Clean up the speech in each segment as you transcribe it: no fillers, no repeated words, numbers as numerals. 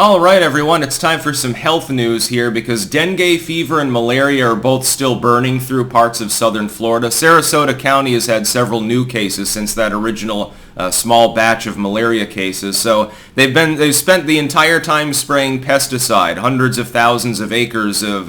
All right, everyone, it's time for some health news here because dengue fever and malaria are both still burning through parts of southern Florida. Sarasota County has had several new cases since that original small batch of malaria cases. So they've spent the entire time spraying pesticide. Hundreds of thousands of acres of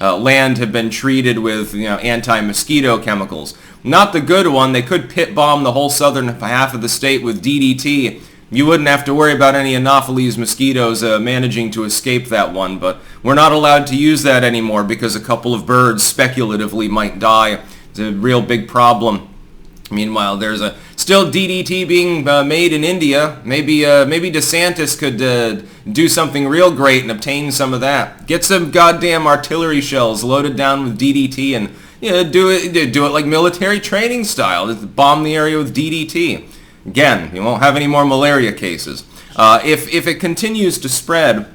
land have been treated with anti-mosquito chemicals. Not the good one. They could pit bomb the whole southern half of the state with DDT. You wouldn't have to worry about any Anopheles mosquitoes managing to escape that one, but we're not allowed to use that anymore because a couple of birds speculatively might die. It's a real big problem. Meanwhile, there's still DDT being made in India. Maybe DeSantis could do something real great and obtain some of that. Get some goddamn artillery shells loaded down with DDT and do it like military training style. Just bomb the area with DDT. Again, you won't have any more malaria cases. If it continues to spread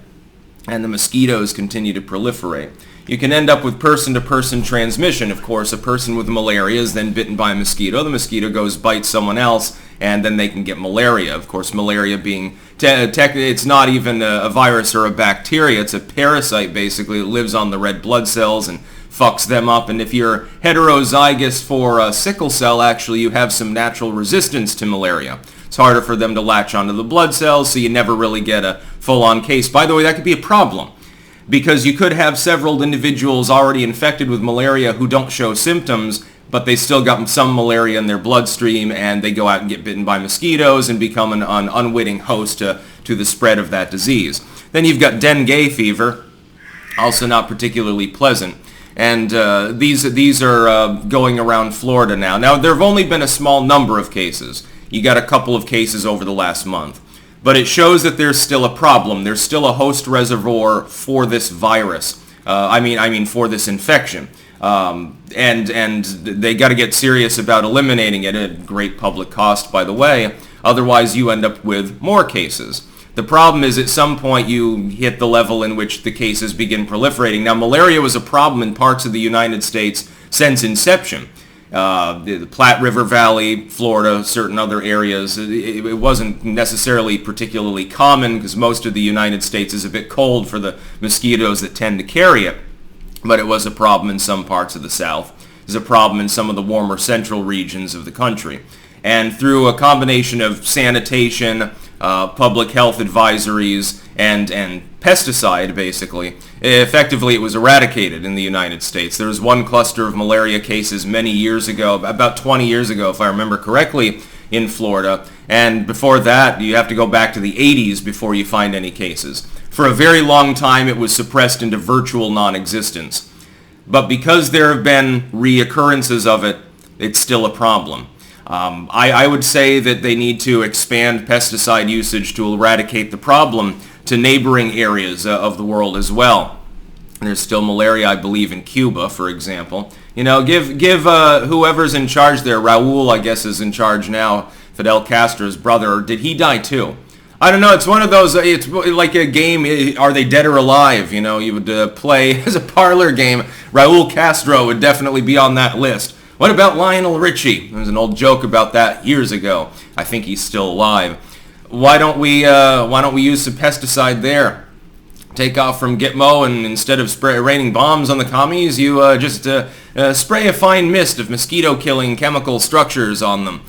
and the mosquitoes continue to proliferate, you can end up with person-to-person transmission. Of course, a person with malaria is then bitten by a mosquito. The mosquito goes bites someone else, and then they can get malaria. Of course, malaria being it's not even a virus or a bacteria. It's a parasite, basically. It lives on the red blood cells and fucks them up. And if you're heterozygous for sickle cell, actually, you have some natural resistance to malaria. It's harder for them to latch onto the blood cells, so you never really get a full-on case. By the way, that could be a problem, because you could have several individuals already infected with malaria who don't show symptoms, but they still got some malaria in their bloodstream, and they go out and get bitten by mosquitoes and become an unwitting host to the spread of that disease. Then you've got dengue fever, also not particularly pleasant. And these are going around Florida now. Now, there have only been a small number of cases. You got a couple of cases over the last month. But it shows that there's still a problem. There's still a host reservoir for this virus. I mean for this infection. And they got to get serious about eliminating it at great public cost, by the way. Otherwise, you end up with more cases. The problem is at some point you hit the level in which the cases begin proliferating. Now, malaria was a problem in parts of the United States since inception. The Platte River Valley, Florida, certain other areas. It wasn't necessarily particularly common because most of the United States is a bit cold for the mosquitoes that tend to carry it. But it was a problem in some parts of the South. It was a problem in some of the warmer central regions of the country. And through a combination of sanitation, public health advisories, and pesticide, basically, effectively it was eradicated in the United States. There was one cluster of malaria cases many years ago, about 20 years ago, if I remember correctly, in Florida. And before that, you have to go back to the 80s before you find any cases. For a very long time, it was suppressed into virtual non-existence. But because there have been reoccurrences of it, it's still a problem. I would say that they need to expand pesticide usage to eradicate the problem to neighboring areas of the world as well. There's still malaria, I believe, in Cuba, for example. Give whoever's in charge there, Raul, I guess, is in charge now, Fidel Castro's brother. Or did he die too? I don't know. It's one of those, it's like a game, are they dead or alive? You would play as a parlor game. Raul Castro would definitely be on that list. What about Lionel Richie? There was an old joke about that years ago. I think he's still alive. Why don't we use some pesticide there? Take off from Gitmo, and instead of raining bombs on the commies, you just spray a fine mist of mosquito-killing chemical structures on them.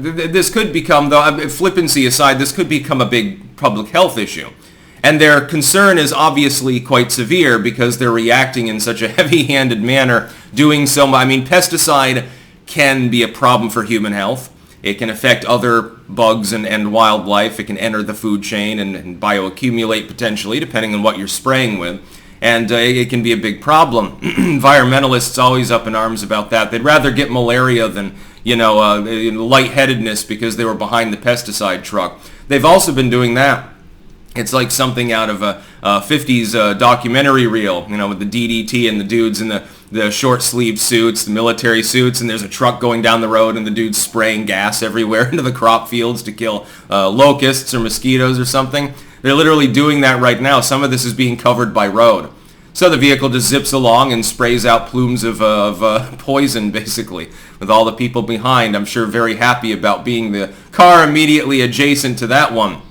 This could become, though, flippancy aside, this could become a big public health issue. And their concern is obviously quite severe because they're reacting in such a heavy-handed manner, doing so much. Pesticide can be a problem for human health. It can affect other bugs and wildlife. It can enter the food chain and bioaccumulate potentially, depending on what you're spraying with. And it can be a big problem. Environmentalists always up in arms about that. They'd rather get malaria than, lightheadedness because they were behind the pesticide truck. They've also been doing that. It's like something out of a 50s documentary reel, with the DDT and the dudes in the short-sleeved suits, the military suits, and there's a truck going down the road and the dude's spraying gas everywhere into the crop fields to kill locusts or mosquitoes or something. They're literally doing that right now. Some of this is being covered by road. So the vehicle just zips along and sprays out plumes of poison, basically, with all the people behind. I'm sure very happy about being the car immediately adjacent to that one.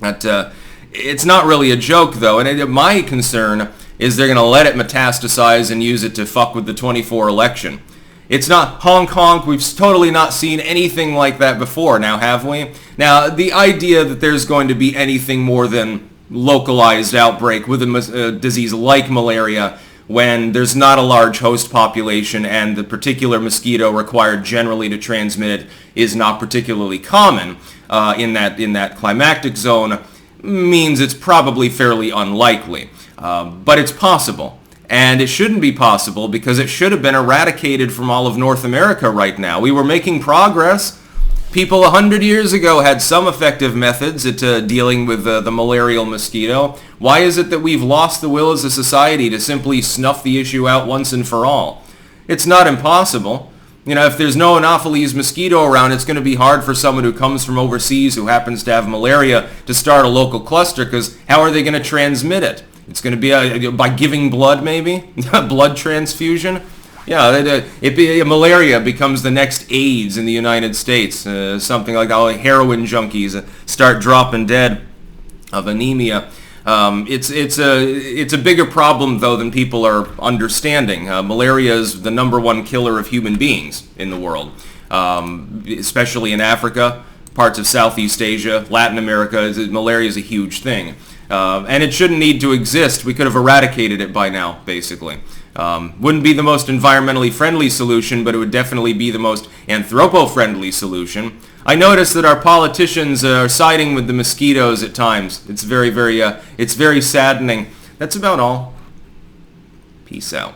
But It's not really a joke, though, and my concern is they're going to let it metastasize and use it to fuck with the 24 election. It's not Hong Kong. We've totally not seen anything like that before, now have we? Now, the idea that there's going to be anything more than localized outbreak with a disease like malaria when there's not a large host population and the particular mosquito required generally to transmit it is not particularly common in that climactic zone means it's probably fairly unlikely. But it's possible. And it shouldn't be possible because it should have been eradicated from all of North America right now. We were making progress. People 100 years ago had some effective methods at dealing with the malarial mosquito. Why is it that we've lost the will as a society to simply snuff the issue out once and for all? It's not impossible. You know, if there's no Anopheles mosquito around, it's going to be hard for someone who comes from overseas who happens to have malaria to start a local cluster, because how are they going to transmit it? It's going to be by giving blood, maybe? Blood transfusion? Yeah, malaria becomes the next AIDS in the United States. Something like all the heroin junkies start dropping dead of anemia. It's a bigger problem, though, than people are understanding. Malaria is the #1 killer of human beings in the world, especially in Africa, parts of Southeast Asia, Latin America. Malaria is a huge thing. And it shouldn't need to exist. We could have eradicated it by now, basically. Wouldn't be the most environmentally friendly solution, but it would definitely be the most anthropo-friendly solution. I notice that our politicians are siding with the mosquitoes at times. It's very saddening. That's about all. Peace out.